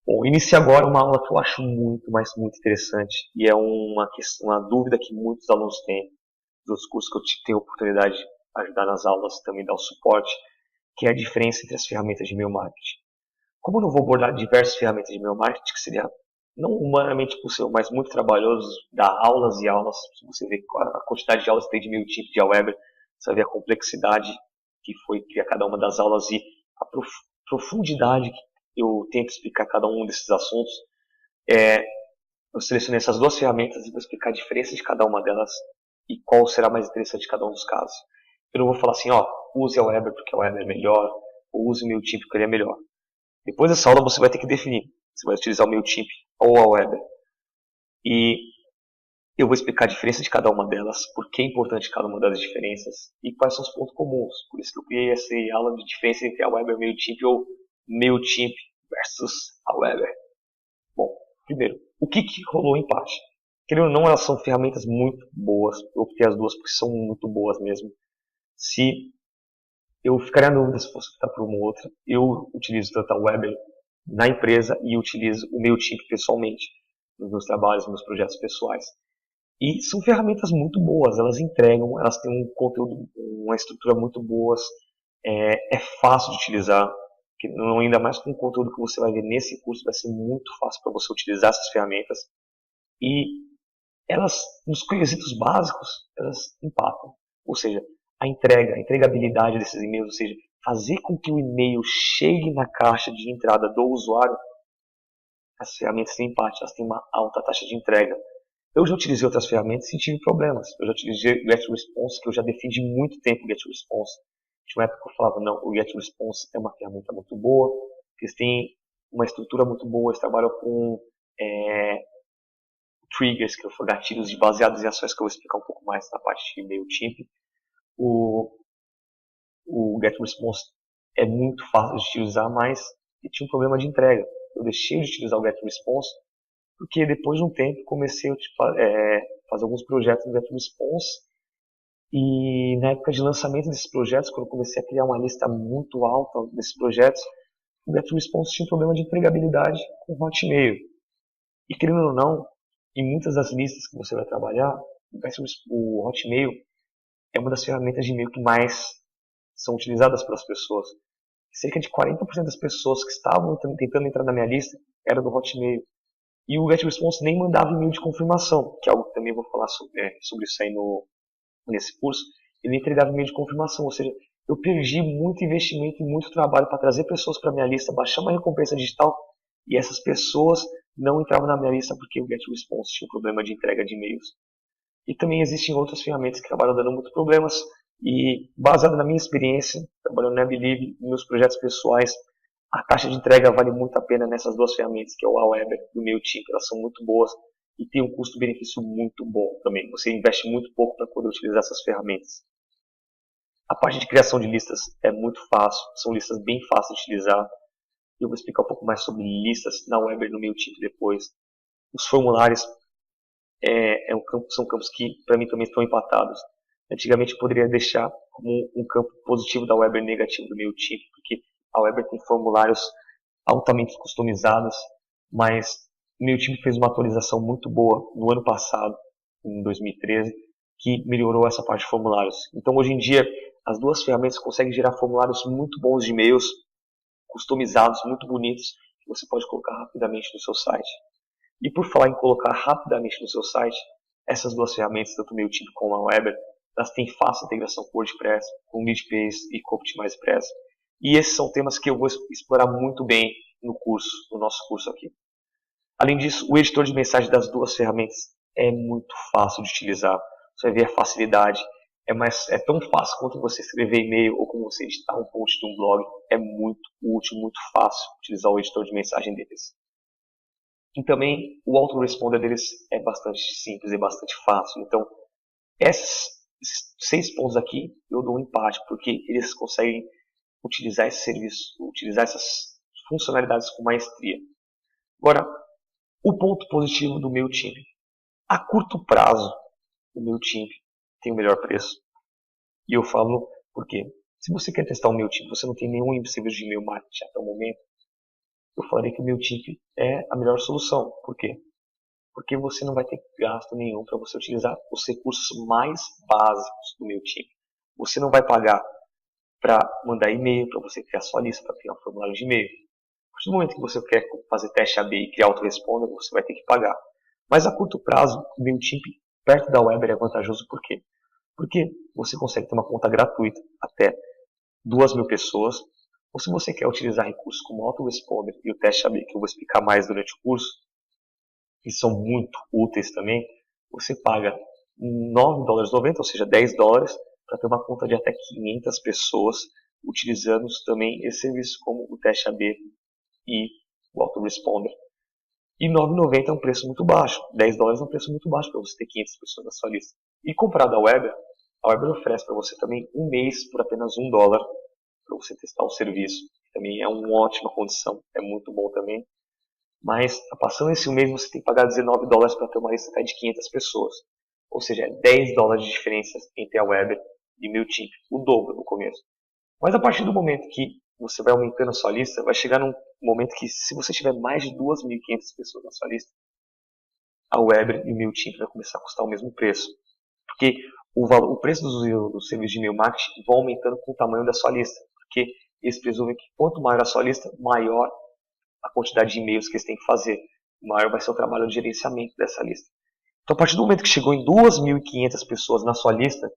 Bom, inicia agora uma aula que eu acho muito, mas muito interessante e é uma dúvida que muitos alunos têm dos cursos que eu tenho a oportunidade de ajudar nas aulas e também dar o suporte, que é a diferença entre as ferramentas de e-mail marketing. Como eu não vou abordar diversas ferramentas de e-mail marketing, que seria não humanamente possível, mas muito trabalhoso, dar aulas e aulas, se você vê a quantidade de aulas que tem de MailChimp, de Aweber, você vai ver a complexidade que foi criar cada uma das aulas e a profundidade que eu tenho que explicar cada um desses assuntos. Eu selecionei essas duas ferramentas e vou explicar a diferença de cada uma delas e qual será mais interessante em cada um dos casos. Eu não vou falar assim, use a Aweber porque a Aweber é melhor, ou use o MailChimp porque ele é melhor. Depois dessa aula você vai ter que definir se vai utilizar o MailChimp ou a Aweber. E eu vou explicar a diferença de cada uma delas, por que é importante cada uma das diferenças e quais são os pontos comuns. Por isso que eu criei essa aula de diferença entre a Aweber e o MailChimp ou MailChimp versus a Aweber. Bom, primeiro, o que rolou o empate? Querendo ou não, elas são ferramentas muito boas. Eu optei as duas porque são muito boas mesmo. Se eu ficaria na dúvida se fosse optar por uma ou outra, eu utilizo tanto a Aweber na empresa e utilizo o MailChimp pessoalmente, nos meus trabalhos, nos meus projetos pessoais. E são ferramentas muito boas, elas entregam, elas têm um conteúdo, uma estrutura muito boas, é fácil de utilizar, que não ainda mais com o conteúdo que você vai ver nesse curso, vai ser muito fácil para você utilizar essas ferramentas. E elas, nos quesitos básicos, elas empatam. Ou seja, a entregabilidade desses e-mails, ou seja, fazer com que o e-mail chegue na caixa de entrada do usuário, as ferramentas têm empate, elas têm uma alta taxa de entrega. Eu já utilizei outras ferramentas e tive problemas. Eu já utilizei o GetResponse, que eu já defendi muito tempo o GetResponse. Tinha uma época que eu falava, não, o GetResponse é uma ferramenta muito boa, eles têm uma estrutura muito boa, eles trabalham com triggers, que são gatilhos baseados em ações que eu vou explicar um pouco mais na parte de MailChimp. O, o GetResponse é muito fácil de utilizar, mas tinha um problema de entrega. Eu deixei de utilizar o GetResponse porque depois de um tempo comecei a fazer alguns projetos no GetResponse e na época de lançamento desses projetos, quando eu comecei a criar uma lista muito alta desses projetos, o GetResponse tinha um problema de entregabilidade com o Hotmail. E querendo ou não, em muitas das listas que você vai trabalhar, o Hotmail é uma das ferramentas de e-mail que mais são utilizadas pelas pessoas. Cerca de 40% das pessoas que estavam tentando entrar na minha lista eram do Hotmail. E o GetResponse nem mandava e-mail de confirmação, que é algo que também vou falar sobre isso aí nesse curso. Ele entregava e-mail de confirmação, ou seja, eu perdi muito investimento e muito trabalho para trazer pessoas para a minha lista, baixar uma recompensa digital, e essas pessoas não entravam na minha lista porque o GetResponse tinha um problema de entrega de e-mails. E também existem outras ferramentas que acabaram dando muitos problemas, e baseado na minha experiência, trabalhando na Believe, nos meus projetos pessoais, a taxa de entrega vale muito a pena nessas duas ferramentas, que é o Aweber e o MailChimp. Elas são muito boas e tem um custo-benefício muito bom também. Você investe muito pouco para poder utilizar essas ferramentas. A parte de criação de listas é muito fácil, são listas bem fáceis de utilizar. Eu vou explicar um pouco mais sobre listas na Aweber e no MailChimp depois. Os formulários são campos que para mim também estão empatados. Antigamente eu poderia deixar como um campo positivo da Aweber e negativo do MailChimp, porque a Aweber tem formulários altamente customizados, mas o MailChimp fez uma atualização muito boa no ano passado, em 2013, que melhorou essa parte de formulários. Então hoje em dia as duas ferramentas conseguem gerar formulários muito bons de e-mails, customizados, muito bonitos, que você pode colocar rapidamente no seu site. E por falar em colocar rapidamente no seu site, essas duas ferramentas, tanto o MailChimp como a Aweber, elas têm fácil integração com WordPress, com Leadpages e com OptimizePress. E esses são temas que eu vou explorar muito bem no nosso curso aqui. Além disso, o editor de mensagem das duas ferramentas é muito fácil de utilizar. Você vai ver a facilidade. É tão fácil quanto você escrever e-mail ou como você editar um post de um blog. É muito útil, muito fácil utilizar o editor de mensagem deles. E também o autoresponder deles é bastante simples e bastante fácil. Então, esses 6 pontos aqui eu dou um empate, porque eles conseguem utilizar esse serviço, utilizar essas funcionalidades com maestria. Agora, o ponto positivo do MailChimp. A curto prazo, o MailChimp tem o melhor preço. E eu falo por quê? Se você quer testar o MailChimp, você não tem nenhum serviço de e-mail marketing até o momento, eu falaria que o MailChimp é a melhor solução. Por quê? Porque você não vai ter gasto nenhum para você utilizar os recursos mais básicos do MailChimp. Você não vai pagar para mandar e-mail, para você criar sua lista, para criar um formulário de e-mail. A partir do momento que você quer fazer teste AB e criar autoresponder, você vai ter que pagar. Mas a curto prazo, o MailChimp perto da Weber é vantajoso por quê? Porque você consegue ter uma conta gratuita até 2.000 pessoas. Ou se você quer utilizar recursos como o autoresponder e o teste AB, que eu vou explicar mais durante o curso, que são muito úteis também, você paga $9,90, ou seja, $10, para ter uma conta de até 500 pessoas, utilizando também esse serviço como o teste AB e o autoresponder. E $9,90 é um preço muito baixo. $10 é um preço muito baixo para você ter 500 pessoas na sua lista. E comparado à Weber, a Weber oferece para você também um mês por apenas $1 para você testar o serviço. Também é uma ótima condição, é muito bom também. Mas, passando esse mês, você tem que pagar $19 para ter uma lista até de 500 pessoas. Ou seja, é $10 de diferença entre a Weber e o MailChimp, o dobro no começo. Mas a partir do momento que você vai aumentando a sua lista, vai chegar num momento que, se você tiver mais de 2.500 pessoas na sua lista, a Weber e o MailChimp vai começar a custar o mesmo preço. Porque o preço dos serviços de e-mail marketing vão aumentando com o tamanho da sua lista. Porque eles presumem que quanto maior a sua lista, maior a quantidade de e-mails que eles têm que fazer. Maior vai ser o trabalho de gerenciamento dessa lista. Então, a partir do momento que chegou em 2.500 pessoas na sua lista,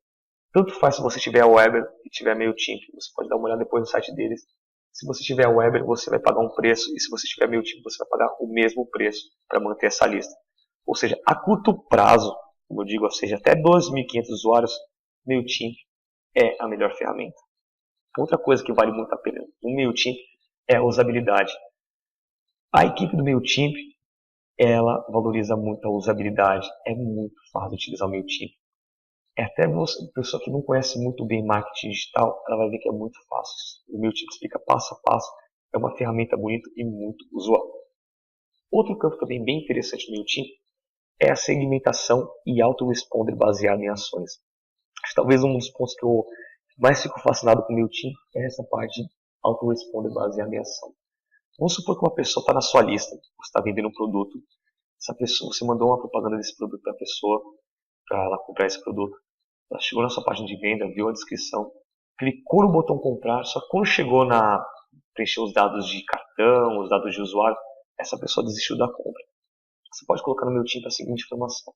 tanto faz se você tiver a Weber e tiver a MailChimp. Você pode dar uma olhada depois no site deles. Se você tiver a Weber, você vai pagar um preço. E se você tiver a MailChimp, você vai pagar o mesmo preço para manter essa lista. Ou seja, a curto prazo, como eu digo, ou seja, até 2.500 usuários, MailChimp é a melhor ferramenta. Outra coisa que vale muito a pena no MailChimp é a usabilidade. A equipe do MailChimp, ela valoriza muito a usabilidade. É muito fácil utilizar o MailChimp. Até você, pessoa que não conhece muito bem marketing digital, ela vai ver que é muito fácil. O MailChimp explica passo a passo. É uma ferramenta bonita e muito usual. Outro campo também bem interessante do MailChimp é a segmentação e autoresponder baseado em ações. Acho que talvez um dos pontos que eu mais fico fascinado com o MailChimp é essa parte de autoresponder baseado em ação. Vamos supor que uma pessoa está na sua lista, você está vendendo um produto, essa pessoa, você mandou uma propaganda desse produto para a pessoa, para ela comprar esse produto. Ela chegou na sua página de venda, viu a descrição, clicou no botão comprar, só que quando chegou na preencher os dados de cartão, os dados de usuário, essa pessoa desistiu da compra. Você pode colocar no MailChimp a seguinte informação.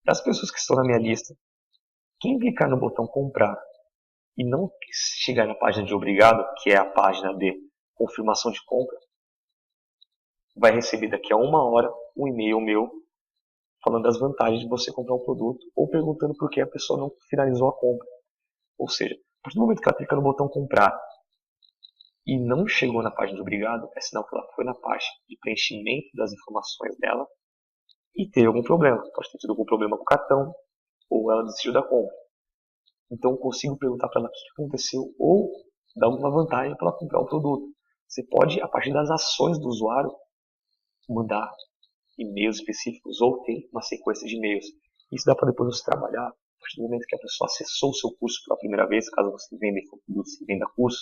Das pessoas que estão na minha lista, quem clicar no botão comprar e não chegar na página de obrigado, que é a página de confirmação de compra, vai receber daqui a 1 hora um e-mail meu falando das vantagens de você comprar um produto ou perguntando por que a pessoa não finalizou a compra. Ou seja, a partir do momento que ela clica no botão comprar e não chegou na página de obrigado, é sinal que ela foi na parte de preenchimento das informações dela e teve algum problema. Pode ter tido algum problema com o cartão ou ela desistiu da compra. Então eu consigo perguntar para ela o que aconteceu ou dar alguma vantagem para ela comprar o produto. Você pode, a partir das ações do usuário, mandar e-mails específicos ou ter uma sequência de e-mails. Isso dá para depois você trabalhar. A partir do momento que a pessoa acessou o seu curso pela primeira vez, caso você venda curso,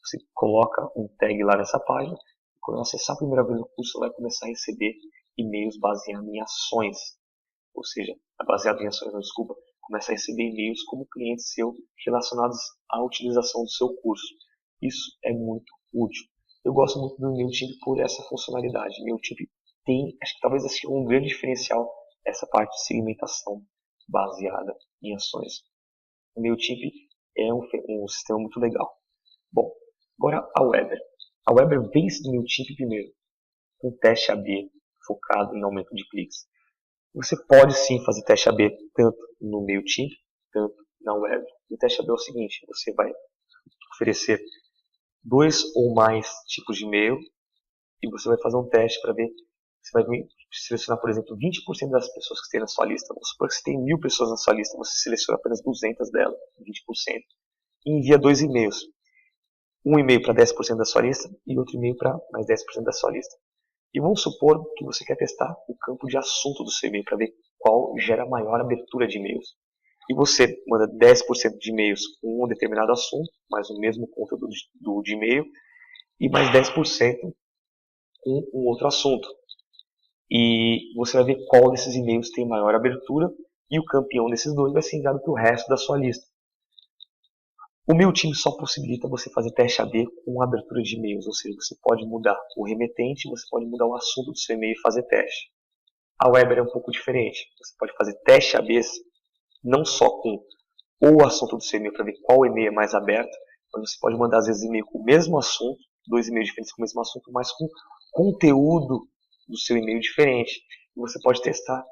você coloca um tag lá nessa página. E quando ela acessar a primeira vez o curso, ela vai começar a receber e-mails baseados em ações. Ou seja, baseado em ações, não, desculpa, começa a receber e-mails como cliente seu relacionados à utilização do seu curso. Isso é muito útil. Eu gosto muito do MailChimp por essa funcionalidade. MailChimp tem, acho que talvez seja um grande diferencial, essa parte de segmentação baseada em ações. O MailChimp é um sistema muito legal. Bom, agora a Weber. A Weber vence do MailChimp primeiro, com teste AB focado em aumento de cliques. Você pode sim fazer teste AB tanto no MailChimp, tanto na Weber. O teste AB é o seguinte, você vai oferecer 2 ou mais tipos de e-mail e você vai fazer um teste para ver. Você vai selecionar, por exemplo, 20% das pessoas que tem na sua lista. Vamos supor que você tem 1.000 pessoas na sua lista, você seleciona apenas 200 delas, 20%, e envia 2 e-mails. Um e-mail para 10% da sua lista e outro e-mail para mais 10% da sua lista. E vamos supor que você quer testar o campo de assunto do seu e-mail para ver qual gera maior abertura de e-mails. E você manda 10% de e-mails com um determinado assunto, mais o mesmo conteúdo de e-mail, e mais 10% com um outro assunto. E você vai ver qual desses e-mails tem maior abertura e o campeão desses dois vai ser enviado para o resto da sua lista. O MailChimp só possibilita você fazer teste AB com abertura de e-mails, ou seja, você pode mudar o remetente, você pode mudar o assunto do seu e-mail e fazer teste. A Weber é um pouco diferente. Você pode fazer teste AB não só com o assunto do seu e-mail para ver qual e-mail é mais aberto, mas você pode mandar às vezes e-mail com o mesmo assunto, 2 e-mails diferentes com o mesmo assunto, mas com conteúdo do seu e-mail diferente. E você pode testar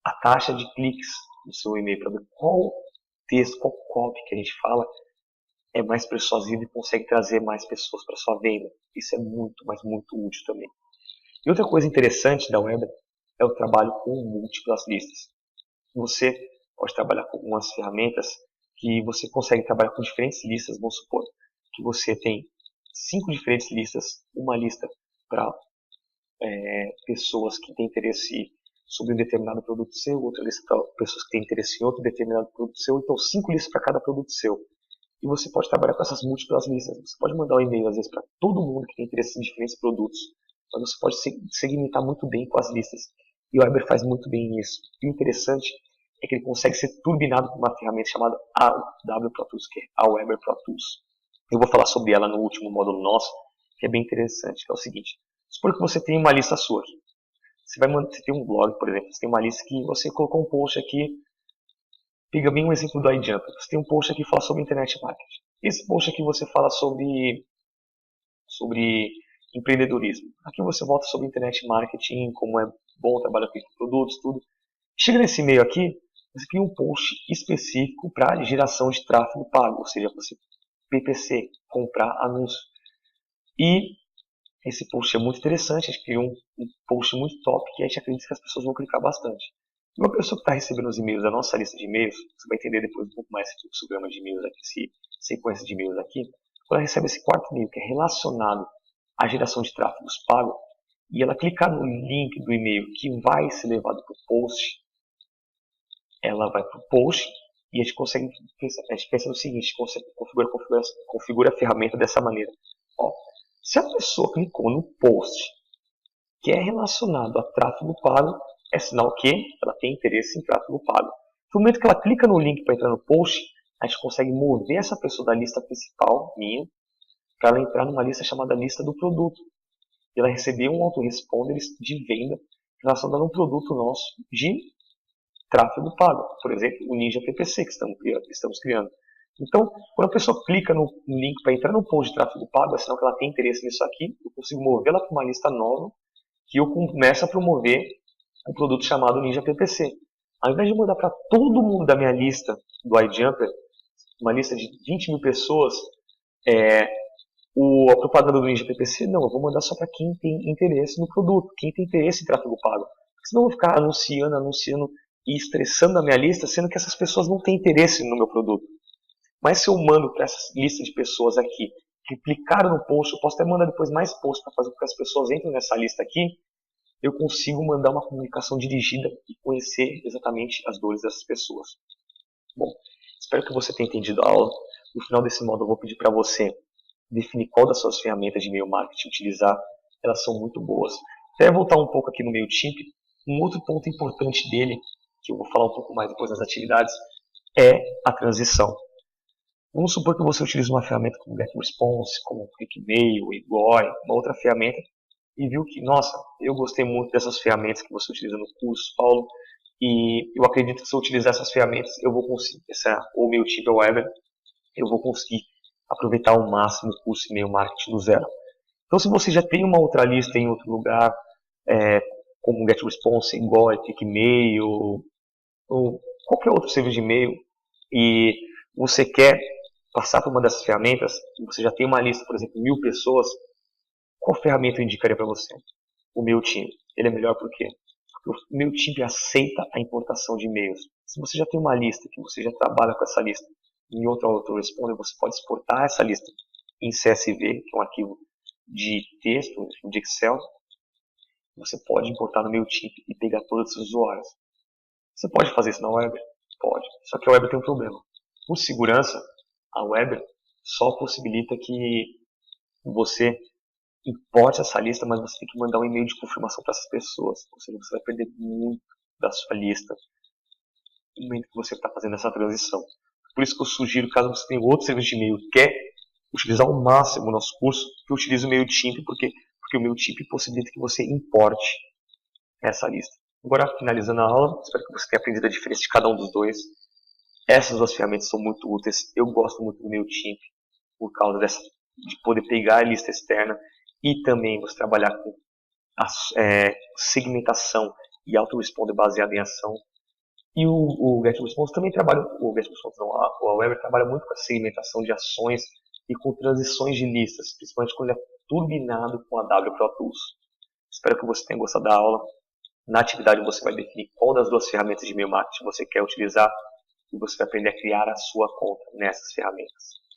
a taxa de cliques do seu e-mail para ver qual texto, qual copy que a gente fala é mais persuasivo e consegue trazer mais pessoas para sua venda. Isso é muito, mas muito útil também. E outra coisa interessante da Weber é o trabalho com múltiplas listas. Você pode trabalhar com algumas ferramentas que você consegue trabalhar com diferentes listas. Vamos supor que você tem 5 diferentes listas, uma lista para pessoas que têm interesse sobre um determinado produto seu, outra lista para pessoas que têm interesse em outro determinado produto seu, então 5 listas para cada produto seu. E você pode trabalhar com essas múltiplas listas. Você pode mandar um e-mail às vezes para todo mundo que tem interesse em diferentes produtos, mas você pode segmentar muito bem com as listas. E o Weber faz muito bem isso. E o interessante é que ele consegue ser turbinado por uma ferramenta chamada AW Pro Tools, que é a Weber Pro Tools. Eu vou falar sobre ela no último módulo nosso, que é bem interessante, que é o seguinte. Supor que você tem uma lista sua aqui. Você tem um blog, por exemplo, você tem uma lista que você colocou um post aqui, pega bem um exemplo do iJumper. Você tem um post aqui que fala sobre internet marketing. Esse post aqui você fala sobre empreendedorismo. Aqui você volta sobre internet marketing, como é bom trabalhar com produtos, tudo. Chega nesse e-mail aqui, você cria um post específico para geração de tráfego pago, ou seja, você PPC, comprar anúncio. E esse post é muito interessante, a gente criou um post muito top que a gente acredita que as pessoas vão clicar bastante. Uma pessoa que está recebendo os e-mails da nossa lista de e-mails, você vai entender depois um pouco mais sobre o programa de e-mails aqui, sequência de e-mails aqui, quando ela recebe esse quarto e-mail que é relacionado à geração de tráfegos pago, e ela clicar no link do e-mail que vai ser levado para o post, ela vai para o post e a gente pensa no seguinte, configura a ferramenta dessa maneira. Ó, se a pessoa clicou no post que é relacionado a tráfego pago, é sinal que ela tem interesse em tráfego pago. No momento que ela clica no link para entrar no post, a gente consegue mover essa pessoa da lista principal, minha, para ela entrar numa lista chamada lista do produto. E ela receber um autoresponder de venda relacionado a um produto nosso de tráfego pago. Por exemplo, o Ninja PPC que estamos criando. Então, quando a pessoa clica no link para entrar no post de tráfego pago, é sinal que ela tem interesse nisso aqui, eu consigo mover ela para uma lista nova, que eu começo a promover um produto chamado Ninja PPC. Ao invés de mandar para todo mundo da minha lista do iJumper, uma lista de 20 mil pessoas, a propaganda do Ninja PPC, não, eu vou mandar só para quem tem interesse no produto, quem tem interesse em tráfego pago. Porque senão eu vou ficar anunciando e estressando a minha lista, sendo que essas pessoas não têm interesse no meu produto. Mas se eu mando para essa lista de pessoas aqui que clicaram no post, eu posso até mandar depois mais posts para fazer com que as pessoas entrem nessa lista aqui, eu consigo mandar uma comunicação dirigida e conhecer exatamente as dores dessas pessoas. Bom, espero que você tenha entendido a aula. No final desse módulo eu vou pedir para você definir qual das suas ferramentas de e-mail marketing utilizar. Elas são muito boas. Até voltar um pouco aqui no MailChimp, um outro ponto importante dele, que eu vou falar um pouco mais depois nas atividades, é a transição. Vamos supor que você utiliza uma ferramenta como GetResponse, como ClickMail, Egoi, uma outra ferramenta, e viu que, nossa, eu gostei muito dessas ferramentas que você utiliza no curso, Paulo, e eu acredito que se eu utilizar essas ferramentas, eu vou conseguir, ou o MailChimp ou Weber, eu vou conseguir aproveitar ao máximo o curso e-mail marketing do zero. Então, se você já tem uma outra lista em outro lugar, como GetResponse, Egoi, ClickMail, ou qualquer outro serviço de e-mail, e você quer passar por uma dessas ferramentas, e você já tem uma lista, por exemplo, 1000 pessoas, qual ferramenta eu indicaria para você? O MailChimp. Ele é melhor por quê? Porque o MailChimp aceita a importação de e-mails. Se você já tem uma lista, que você já trabalha com essa lista, em outra autoresponder, você pode exportar essa lista em CSV, que é um arquivo de texto, de Excel. Você pode importar no MailChimp e pegar todos os usuários. Você pode fazer isso na Weber? Pode. Só que a Weber tem um problema. Por segurança, a Weber só possibilita que você importe essa lista, mas você tem que mandar um e-mail de confirmação para essas pessoas. Ou seja, você vai perder muito da sua lista no momento que você está fazendo essa transição. Por isso que eu sugiro, caso você tenha outro serviço de e-mail e quer utilizar ao máximo o nosso curso, que utilize o MailChimp, porque o MailChimp possibilita que você importe essa lista. Agora, finalizando a aula, espero que você tenha aprendido a diferença de cada um dos dois. Essas duas ferramentas são muito úteis. Eu gosto muito do MailChimp por causa de poder pegar a lista externa e também você trabalhar com a segmentação e autoresponder baseado em ação. E o GetResponse também trabalha, o GetResponse não, o Aweber trabalha muito com a segmentação de ações e com transições de listas, principalmente quando é turbinado com a W Pro Tools. Espero que você tenha gostado da aula. Na atividade você vai definir qual das duas ferramentas de e-mail marketing você quer utilizar e você vai aprender a criar a sua conta nessas ferramentas.